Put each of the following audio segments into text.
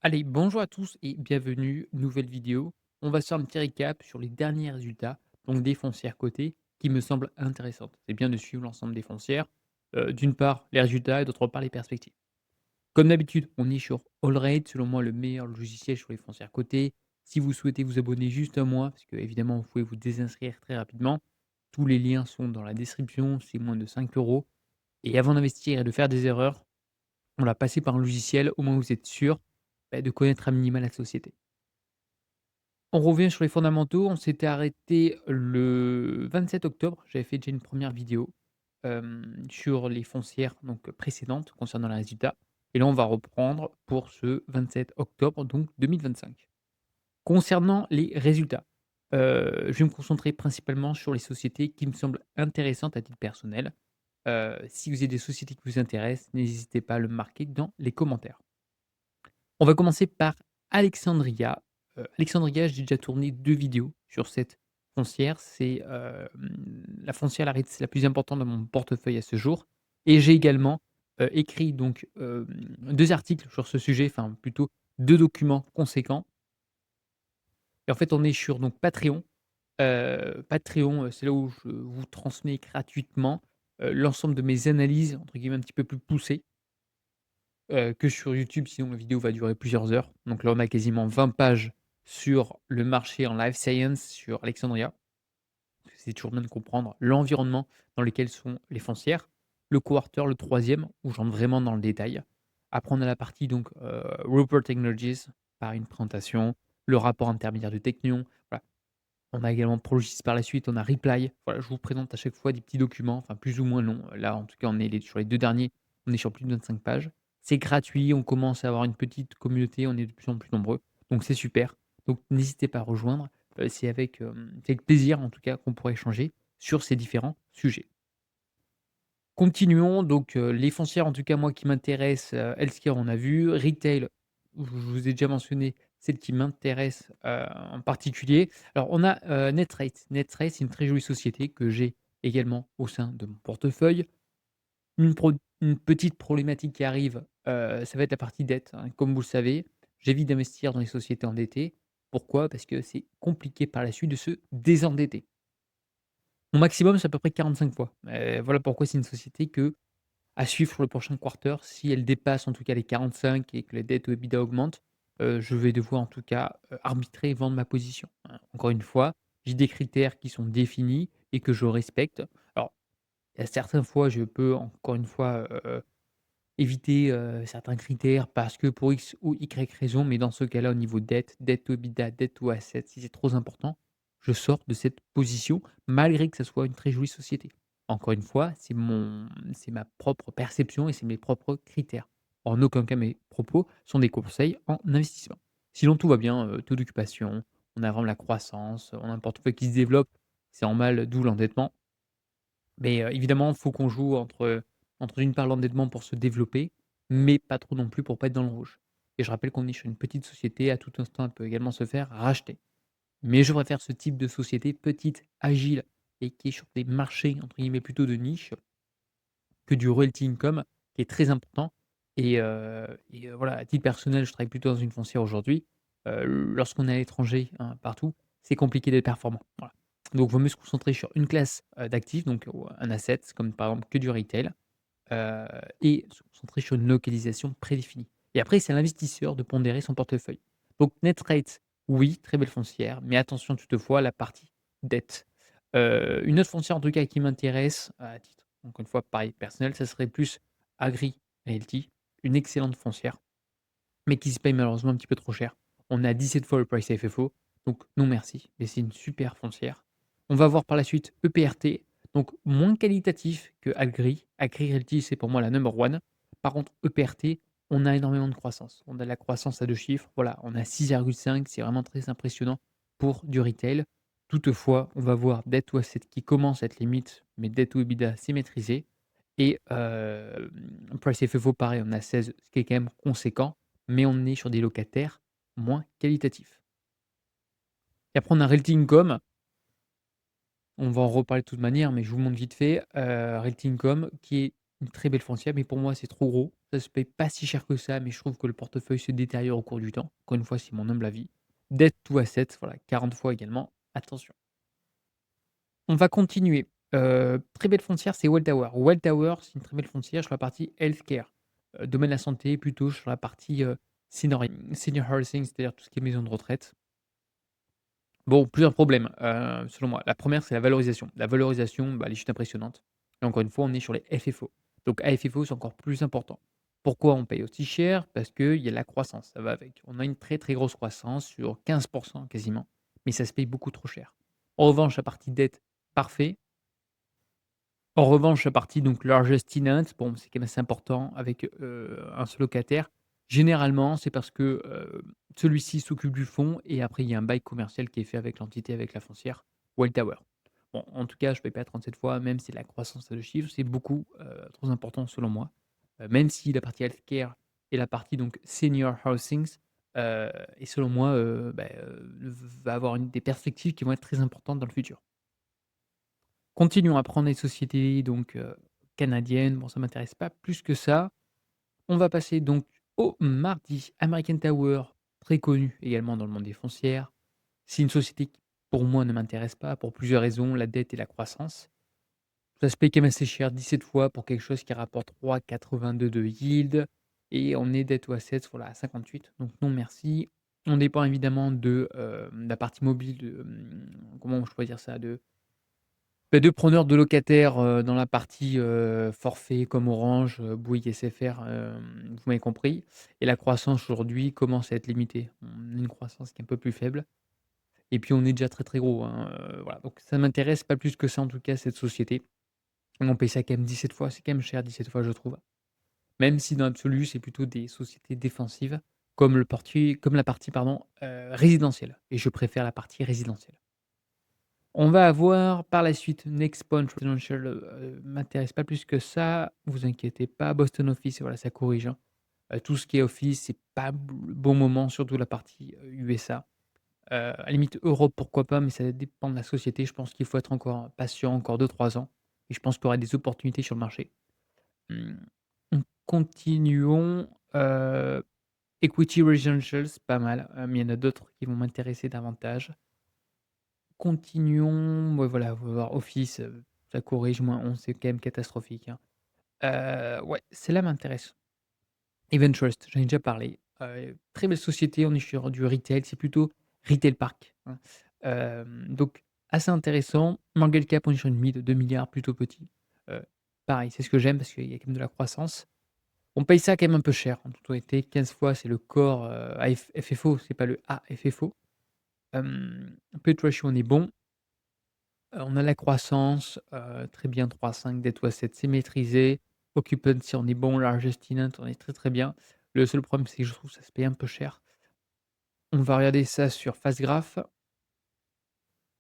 Allez, bonjour à tous et bienvenue, nouvelle vidéo. On va se faire un petit récap sur les derniers résultats, donc des foncières cotées, qui me semblent intéressantes. C'est bien de suivre l'ensemble des foncières. D'une part, les résultats et d'autre part, les perspectives. Comme d'habitude, on est sur AllRate, selon moi, le meilleur logiciel sur les foncières cotées. Si vous souhaitez vous abonner juste à moi, parce que évidemment, vous pouvez vous désinscrire très rapidement, tous les liens sont dans la description, c'est moins de 5 euros. Et avant d'investir et de faire des erreurs, on l'a passé par un logiciel, au moins vous êtes sûr de connaître à minima la société. On revient sur les fondamentaux. On s'était arrêté le 27 octobre. J'avais fait déjà une première vidéo, sur les foncières donc précédentes concernant les résultats et là, on va reprendre pour ce 27 octobre donc 2025. Concernant les résultats, je vais me concentrer principalement sur les sociétés qui me semblent intéressantes à titre personnel. Si vous avez des sociétés qui vous intéressent, n'hésitez pas à le marquer dans les commentaires. On va commencer par Alexandria. Alexandria, j'ai déjà tourné 2 vidéos sur cette foncière. C'est, la foncière la plus importante de mon portefeuille à ce jour et j'ai également, écrit donc, 2 articles sur ce sujet, enfin plutôt 2 documents conséquents et en fait, on est sur donc Patreon. Patreon, c'est là où je vous transmets gratuitement, l'ensemble de mes analyses entre guillemets «un petit peu plus poussées». Que sur YouTube, sinon la vidéo va durer plusieurs heures. Donc là, on a quasiment 20 pages sur le marché en life science sur Alexandria. C'est toujours bien de comprendre l'environnement dans lequel sont les foncières. Le quarter, le troisième, où j'entre vraiment dans le détail. Après, on a la partie donc Roper Technologies par une présentation, le rapport intermédiaire de Technion. Voilà. On a également Prologis par la suite, on a Reply. Voilà, je vous présente à chaque fois des petits documents, enfin plus ou moins longs. Là, en tout cas, on est sur les 2 derniers, on est sur plus de 25 pages. C'est gratuit, on commence à avoir une petite communauté, on est de plus en plus nombreux, donc c'est super. Donc n'hésitez pas à rejoindre, c'est avec plaisir en tout cas qu'on pourra échanger sur ces différents sujets. Continuons donc, les foncières en tout cas moi qui m'intéressent, healthcare on a vu, retail, je vous ai déjà mentionné celle qui m'intéresse, en particulier. Alors on a, Netrate. Netrate, c'est une très jolie société que j'ai également au sein de mon portefeuille. Une petite problématique qui arrive, ça va être la partie dette, hein. Comme vous le savez, j'évite d'investir dans les sociétés endettées. Pourquoi? Parce que c'est compliqué par la suite de se désendetter. Mon maximum, c'est à peu près 45 fois. Voilà pourquoi c'est une société que à suivre sur le prochain quarter. Si elle dépasse en tout cas les 45 et que la dette au EBITDA augmente, je vais devoir en tout cas, arbitrer et vendre ma position, hein. Encore une fois, j'ai des critères qui sont définis et que je respecte. Alors, il y a certaines fois, je peux encore une fois, éviter, certains critères parce que pour X ou Y raison, mais dans ce cas-là, au niveau dette, dette au EBITDA, dette aux assets, si c'est trop important, je sors de cette position malgré que ça soit une très jolie société. Encore une fois, c'est ma propre perception et c'est mes propres critères. En aucun cas mes propos sont des conseils en investissement. Sinon tout va bien, taux d'occupation, on a vraiment la croissance, on a un portefeuille qui se développe, c'est normal, d'où l'endettement. Mais, évidemment, il faut qu'on joue entre d'une part l'endettement pour se développer, mais pas trop non plus pour pas être dans le rouge. Et je rappelle qu'on est sur une petite société, à tout instant, elle peut également se faire racheter. Mais je préfère ce type de société petite, agile et qui est sur des marchés entre guillemets «plutôt de niche» que du royalty income qui est très important voilà, à titre personnel, je travaille plutôt dans une foncière aujourd'hui. Lorsqu'on est à l'étranger, hein, partout, c'est compliqué d'être performant, voilà. Donc vaut mieux se concentrer sur une classe, d'actifs, donc un asset comme par exemple que du retail, heu et se concentrer sur une localisation prédéfinie et après c'est à l'investisseur de pondérer son portefeuille. Donc Netrate, oui, très belle foncière, mais attention toutefois à la partie dette. Une autre foncière en tout cas qui m'intéresse, à titre encore une fois pareil personnel, ça serait plus Agri Realty, une excellente foncière, mais qui se paye malheureusement un petit peu trop cher. On a 17 fois le price FFO, donc non merci, mais c'est une super foncière. On va voir par la suite EPRT, donc moins qualitatif que Agri. Agri Realty, c'est pour moi la number one. Par contre, EPRT, on a énormément de croissance. On a de la croissance à 2 chiffres, voilà, on a 6,5, c'est vraiment très impressionnant pour du retail. Toutefois, on va voir debt to asset qui commence à être limite, mais debt to EBITDA, c'est maîtrisé et price FFO pareil, on a 16, ce qui est quand même conséquent, mais on est sur des locataires moins qualitatifs. Et après on a Realty Income, on va en reparler de toute manière, mais je vous montre vite fait, Realty Income qui est une très belle foncière, mais pour moi, c'est trop gros. Ça se paye pas si cher que ça, mais je trouve que le portefeuille se détériore au cours du temps. Encore une fois, c'est mon humble avis. Debt to assets, voilà, 40 fois également, attention. On va continuer. Très belle foncière, c'est Welltower. Welltower, c'est une très belle foncière sur la partie healthcare, domaine de la santé, plutôt sur la partie, senior housing, c'est-à-dire tout ce qui est maison de retraite. Bon, plusieurs problèmes, selon moi. La première, c'est la valorisation. La valorisation, bah, elle est juste impressionnante et encore une fois, on est sur les FFO. Donc AFFO, c'est encore plus important. Pourquoi on paye aussi cher? Parce qu'il y a la croissance, ça va avec. On a une très, très grosse croissance sur 15 quasiment, mais ça se paye beaucoup trop cher. En revanche, la partie dette, parfait. En revanche, la partie donc largest tenant, bon, c'est quand même assez important avec, un seul locataire. Généralement, c'est parce que, celui-ci s'occupe du fonds et après il y a un bail commercial qui est fait avec l'entité, avec la foncière, Welltower. Bon, en tout cas, je ne paye pas 37 fois, même si la croissance a le chiffre, c'est beaucoup, trop important selon moi. Même si la partie healthcare et la partie donc senior housings, et selon moi, va avoir une des perspectives qui vont être très importantes dans le futur. Continuons à prendre les sociétés donc, canadiennes. Bon, ça m'intéresse pas plus que ça. On va passer donc au mardi. American Tower, très connu également dans le monde des foncières. C'est une société qui, pour moi, ne m'intéresse pas pour plusieurs raisons, la dette et la croissance. Ça se paye quand même assez cher, 17 fois pour quelque chose qui rapporte 3,82 de yield et on est debt to assets, voilà, à 58, donc non merci. On dépend évidemment de, la partie mobile de, comment je pourrais dire ça? De preneurs, de locataires, dans la partie, forfait comme Orange, Bouygues, SFR, vous m'avez compris et la croissance aujourd'hui commence à être limitée. On a une croissance qui est un peu plus faible et puis on est déjà très, très gros, hein, voilà, donc ça m'intéresse pas plus que ça en tout cas cette société. On paye ça quand même 17 fois, c'est quand même cher 17 fois je trouve. Même si dans l'absolu, c'est plutôt des sociétés défensives comme la partie pardon, résidentielle et je préfère la partie résidentielle. On va avoir par la suite Nextpoint Residential, m'intéresse pas plus que ça, vous inquiétez pas. Boston Office, voilà, ça corrige, hein. Tout ce qui est Office, c'est pas le bon moment, surtout la partie, USA. À la limite Europe, pourquoi pas, mais ça dépend de la société. Je pense qu'il faut être encore patient, encore 2 3 ans et je pense qu'il y aura des opportunités sur le marché. Mmh, continuons, Equity Residential, c'est pas mal, mais il y en a d'autres qui vont m'intéresser davantage. Continuons, ouais, voilà, on va voir Office, ça corrige, -11, c'est quand même catastrophique, hein. Ouais, celle-là m'intéresse. Eventrust, j'en ai déjà parlé, très belle société, on est sur du retail, c'est plutôt retail park, hein. Donc assez intéressant. Market cap, on est sur une mid de 2 milliards plutôt petit. Heu, Pareil, c'est ce que j'aime parce qu'il y a quand même de la croissance. On paye ça quand même un peu cher, en toute honnêteté, 15 fois, c'est le core, FFO, c'est pas le AFFO. P/E ratio, on est bon. On a la croissance, très bien 3,5, debt to asset, c'est maîtrisé. Occupancy, on est bon. Largest tenant, on est très, très bien. Le seul problème, c'est que je trouve que ça se paye un peu cher. On va regarder ça sur Fastgraph.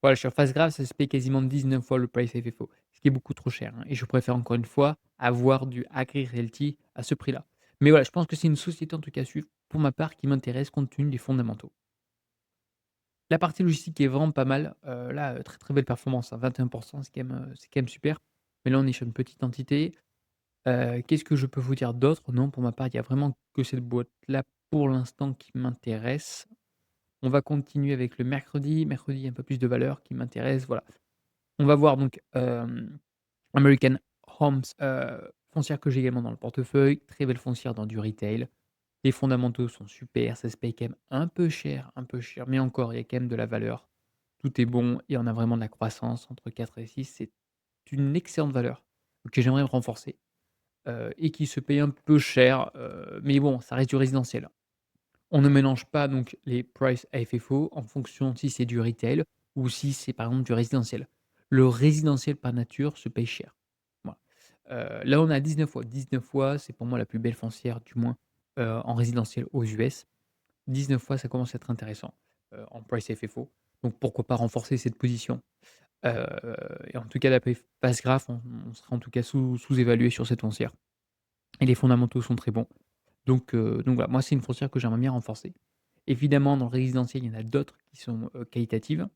Voilà, sur Fastgraph, ça se paye quasiment 19 fois le price FFO, ce qui est beaucoup trop cher, hein et je préfère encore une fois avoir du Agri Realty à ce prix-là. Mais voilà, je pense que c'est une société en tout cas à suivre, pour ma part, qui m'intéresse compte tenu des fondamentaux. La partie logistique est vraiment pas mal, là, très, très belle performance, hein, 21, c'est quand même super. Mais là, on est sur une petite entité. Qu'est-ce que je peux vous dire d'autre? Non, pour ma part, il y a vraiment que cette boîte-là, pour l'instant, qui m'intéresse. On va continuer avec le mercredi. Mercredi, il y a un peu plus de valeur qui m'intéresse, voilà. On va voir donc, American Homes, foncière que j'ai également dans le portefeuille, très belle foncière dans du retail. Les fondamentaux sont super, ça se paye quand même un peu cher, mais encore, il y a quand même de la valeur. Tout est bon et on a vraiment de la croissance entre 4 et 6. C'est une excellente valeur que j'aimerais renforcer, et qui se paye un peu cher, mais bon, ça reste du résidentiel. On ne mélange pas donc les price AFFO en fonction si c'est du retail ou si c'est par exemple du résidentiel. Le résidentiel par nature se paye cher. Voilà. Là, on a 19 fois. 19 fois, c'est pour moi la plus belle foncière, du moins, en résidentiel aux US. 19 fois, ça commence à être intéressant, en price FFO. Donc pourquoi pas renforcer cette position? Heu et en tout cas, d'après Passgraph, on sera en tout cas sous-évalué sur cette foncière et les fondamentaux sont très bons. Donc voilà, moi, c'est une foncière que j'aimerais bien renforcer. Évidemment, dans le résidentiel, il y en a d'autres qui sont, qualitatives.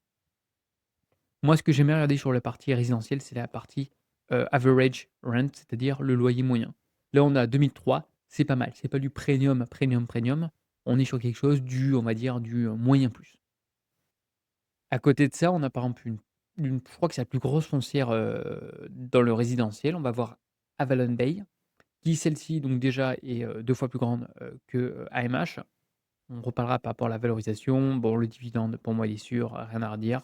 Moi, ce que j'aimais regarder sur la partie résidentielle, c'est la partie average rent, c'est-à-dire le loyer moyen. Là, on a 2003, c'est pas mal. C'est pas du premium, premium, premium. On est sur quelque chose du, on va dire, du, moyen plus. À côté de ça, on a par exemple une je crois que c'est la plus grosse foncière, dans le résidentiel. On va voir Avalon Bay, qui celle-ci donc déjà est, 2 fois plus grande, que, AMH. On reparlera par rapport à la valorisation. Bon, le dividende, pour moi, il est sûr, rien à redire.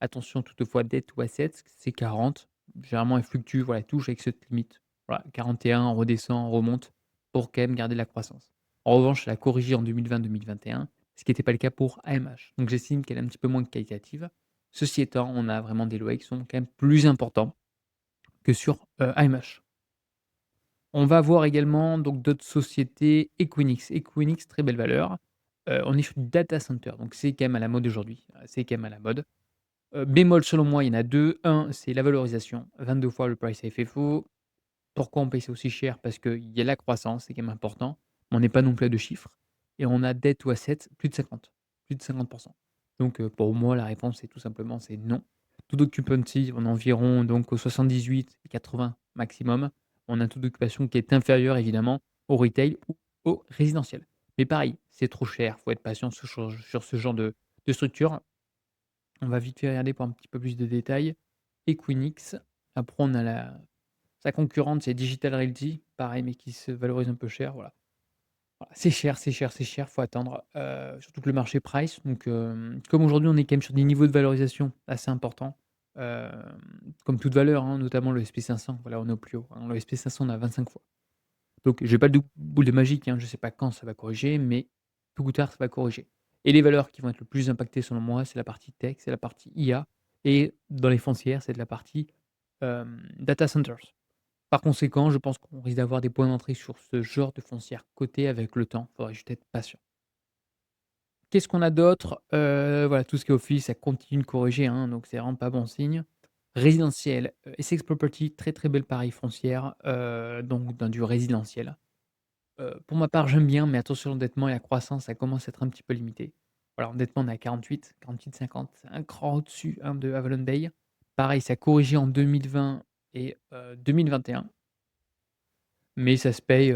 Attention toutefois, dette to assets, c'est 40. Généralement, elle fluctue, voilà, elle touche avec cette limite. Voilà, 41, on redescend, on remonte pour quand même garder la croissance. En revanche, elle a corrigé en 2020-2021, ce qui n'était pas le cas pour AMH. Donc j'estime qu'elle est un petit peu moins qualitative. Ceci étant, on a vraiment des loyers qui sont quand même plus importants que sur, AMH. On va voir également donc d'autres sociétés, Equinix. Equinix, très belle valeur. On est sur du data center, donc c'est quand même à la mode aujourd'hui, c'est quand même à la mode. Bémol selon moi, il y en a 2. Un, c'est la valorisation, 22 fois le price à FFO. Pourquoi on paye ça aussi cher? Parce qu'il y a la croissance, c'est quand même important. On n'est pas non plus à 2 chiffres et on a dette to assets plus de 50, plus de 50. Donc pour moi, la réponse c'est tout simplement, c'est non. Taux d'occupancy, on est environ donc aux 78 et 80 maximum. On a un taux d'occupation qui est inférieur évidemment au retail ou au résidentiel. Mais pareil, c'est trop cher, faut être patient sur ce genre de structure. On va vite fait regarder pour un petit peu plus de détails. Equinix, après on a la sa concurrente, c'est Digital Realty, pareil, mais qui se valorise un peu cher, voilà. Voilà, c'est cher, c'est cher, c'est cher, faut attendre, surtout que le marché price donc comme aujourd'hui on est quand même sur des niveaux de valorisation assez importants, comme toute valeur, hein, notamment le SP500, voilà, on est au plus haut, hein. Le SP500 on est à 25 fois. Donc j'ai pas de boule de magique, hein, je sais pas quand ça va corriger, mais tôt ou tard ça va corriger et les valeurs qui vont être le plus impactées selon moi, c'est la partie tech, c'est la partie IA et dans les foncières, c'est de la partie, data centers. Par conséquent, je pense qu'on risque d'avoir des points d'entrée sur ce genre de foncière cotée avec le temps. Faudrait juste être patient. Qu'est-ce qu'on a d'autre? Voilà, tout ce qui est office, ça continue de corriger, hein, donc c'est vraiment pas bon signe. Résidentiel, Essex Property, très, très belle pareil foncière, donc dans du résidentiel. Pour ma part, j'aime bien, mais attention l'endettement et la croissance, ça commence à être un petit peu limité. Voilà, endettement, on est à 48-50, c'est un cran au-dessus, hein, de Avalon Bay. Pareil, ça a corrigé en 2020 et 2021, mais ça se paye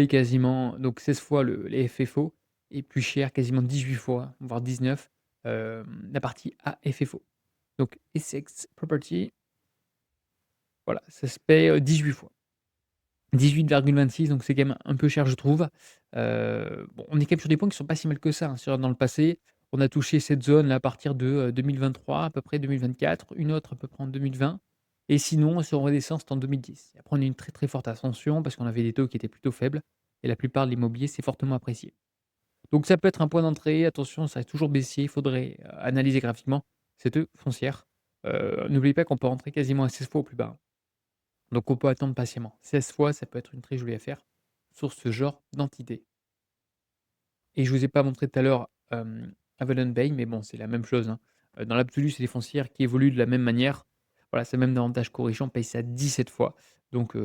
quasiment donc 16 fois les FFO et plus cher, quasiment 18 fois, voire 19, la partie AFFO. Donc Essex Property, voilà, ça se paye, 18 fois. 18,26, donc c'est quand même un peu cher, je trouve. Bon, on est quand même sur des points qui sont pas si mal que ça, hein. Dans le passé, on a touché cette zone-là à partir de, 2023, à peu près 2024, une autre à peu près en 2020 et sinon, si on redescend, c'est en 2010. Après, on a eu une très, très forte ascension parce qu'on avait des taux qui étaient plutôt faibles et la plupart de l'immobilier s'est fortement apprécié. Donc ça peut être un point d'entrée, attention, ça va toujours baissier, il faudrait, analyser graphiquement cette foncière. N'oubliez pas qu'on peut rentrer quasiment à 16 fois au plus bas, hein. Donc on peut attendre patiemment. 16 fois, ça peut être une très jolie affaire sur ce genre d'entité. Et je vous ai pas montré tout à l'heure, Avalon Bay, mais bon, c'est la même chose, hein. Dans l'absolu, c'est des foncières qui évoluent de la même manière. Voilà, c'est même davantage corrigeant, on paye ça 17 fois. Donc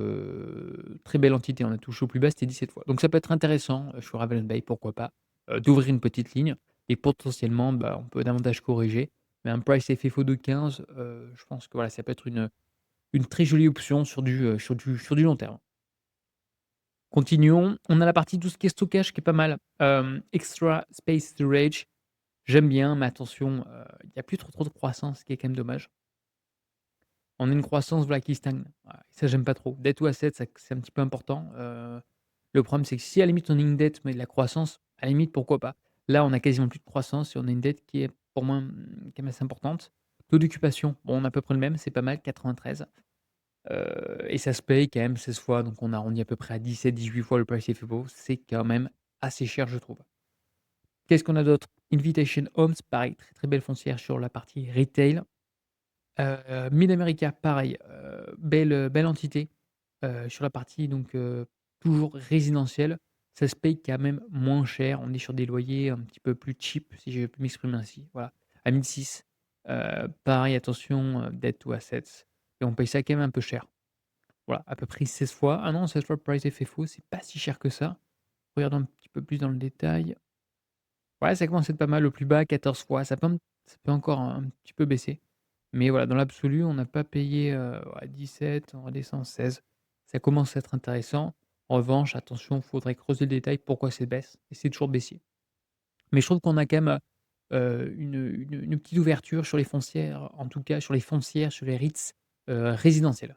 très belle entité, on a touché au plus bas, c'était 17 fois. Donc ça peut être intéressant, sur Avalon Bay, pourquoi pas, d'ouvrir une petite ligne et potentiellement, bah, on peut davantage corriger. Mais un price FFO de 15, je pense que voilà, ça peut être une très jolie option sur du long terme. Continuons, on a la partie tout ce qui est stockage qui est pas mal. Extra Space Storage, j'aime bien, mais attention, il y a plus trop de croissance, ce qui est quand même dommage. On a une croissance, voilà, qui stagne. Ouais, ça j'aime pas trop. Debt to assets, ça c'est un petit peu important. Le problème, c'est que si à la limite on a une dette, mais de la croissance, à la limite pourquoi pas? Là, on a quasiment plus de croissance et on a une dette qui est pour moi, quand même assez importante. Taux d'occupation, bon, on a à peu près le même, c'est pas mal, 93. Et ça se paye quand même 16 fois, donc on arrondit à peu près à 17-18 fois le price FFO. C'est quand même assez cher, je trouve. Qu'est-ce qu'on a d'autre? Invitation Homes, pareil, très, très belle foncière sur la partie retail. Mid-America, pareil, belle entité, sur la partie donc toujours résidentielle. Ça se paye quand même moins cher. On est sur des loyers un petit peu plus cheap, si je peux m'exprimer ainsi, voilà, à 1 600. Pareil, attention, debt to assets et on paye ça quand même un peu cher. Voilà, à peu près 16 fois. Ah non, 16 fois price FFO, c'est pas si cher que ça. Regardons un petit peu plus dans le détail. Ouais, ça commence à être pas mal. Le plus bas, 14 fois. Ça peut encore un petit peu baisser. Mais voilà, dans l'absolu, on n'a pas payé, ouais 17, on redescend 16. Ça commence à être intéressant. En revanche, attention, il faudrait creuser le détail, pourquoi ces baisses? Et c'est toujours baissier. Mais je trouve qu'on a quand même, une petite ouverture sur les foncières, en tout cas sur les foncières, sur les REITs, résidentielles.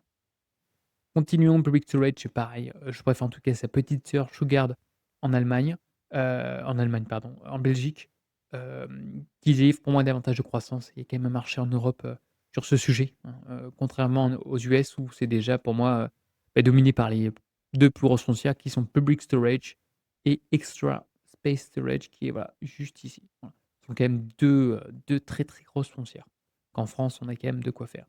Continuons, Public Storage, c'est pareil, je préfère en tout cas sa petite sœur Shurgard en Allemagne, en Allemagne pardon, en Belgique, qui délivre pour moi davantage de croissance. Il y a quand même un marché en Europe, sur ce sujet, hein, contrairement aux US où c'est déjà pour moi, dominé par les 2 plus grosses foncières qui sont Public Storage et Extra Space Storage qui est voilà, juste ici, voilà. Ce sont quand même 2 très, très grosses foncières. Qu'en France, on a quand même de quoi faire.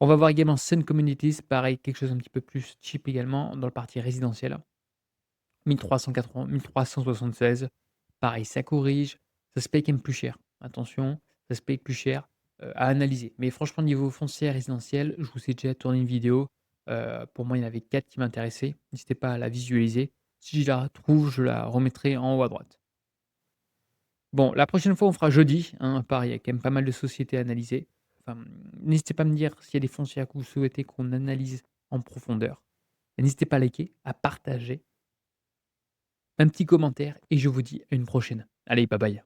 On va voir également Sun Communities, pareil, quelque chose un petit peu plus cheap également dans le partie résidentiel. 1376, pareil, ça corrige, ça se paye quand même plus cher. Attention, ça se paye plus cher, à analyser. Mais franchement, niveau foncier résidentiel, je vous ai déjà tourné une vidéo. Pour moi, il y en avait 4 qui m'intéressaient. N'hésitez pas à la visualiser. Si je la retrouve, je la remettrai en haut à droite. Bon, la prochaine fois, on fera jeudi, hein, pareil, il y a quand même pas mal de sociétés à analyser. Enfin, n'hésitez pas à me dire s'il y a des foncières que vous souhaitez qu'on analyse en profondeur. Et n'hésitez pas à liker, à partager, un petit commentaire et je vous dis à une prochaine. Allez, bye bye.